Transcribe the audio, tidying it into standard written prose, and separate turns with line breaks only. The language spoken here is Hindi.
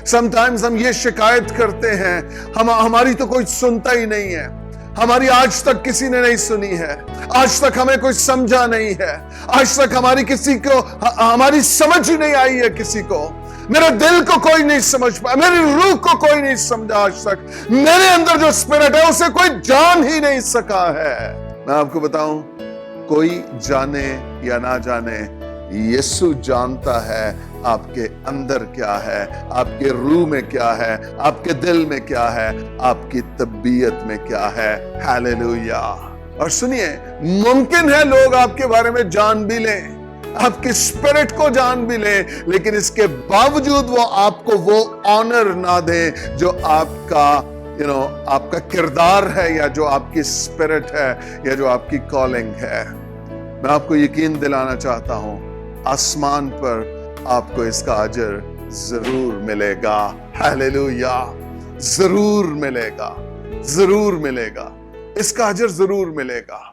समटाइम्स हम ये शिकायत करते हैं, हमारी तो कोई सुनता ही नहीं है, हमारी आज तक किसी ने नहीं सुनी है, आज तक हमें कोई समझा नहीं है, आज तक हमारी समझ ही नहीं आई है किसी को, मेरे दिल को कोई नहीं समझ पाया, मेरी रूह को कोई नहीं समझा, आज तक मेरे अंदर जो स्पिरिट है उसे कोई जान ही नहीं सका है। मैं आपको बताऊं, कोई जाने या ना जाने, यीशु जानता है आपके अंदर क्या है, आपके रूह में क्या है, आपके दिल में क्या है, आपकी तबीयत में क्या है। हालेलुया। और सुनिए, मुमकिन है लोग आपके बारे में जान भी लें, आपके स्पिरिट को जान भी लें, लेकिन इसके बावजूद वो आपको वो ऑनर ना दें जो आपका आपका किरदार है, या जो आपकी स्पिरिट है, या जो आपकी कॉलिंग है। मैं आपको यकीन दिलाना चाहता हूं, आसमान पर आपको इसका अजर जरूर मिलेगा। हालेलुया। जरूर मिलेगा, जरूर मिलेगा, इसका अजर जरूर मिलेगा।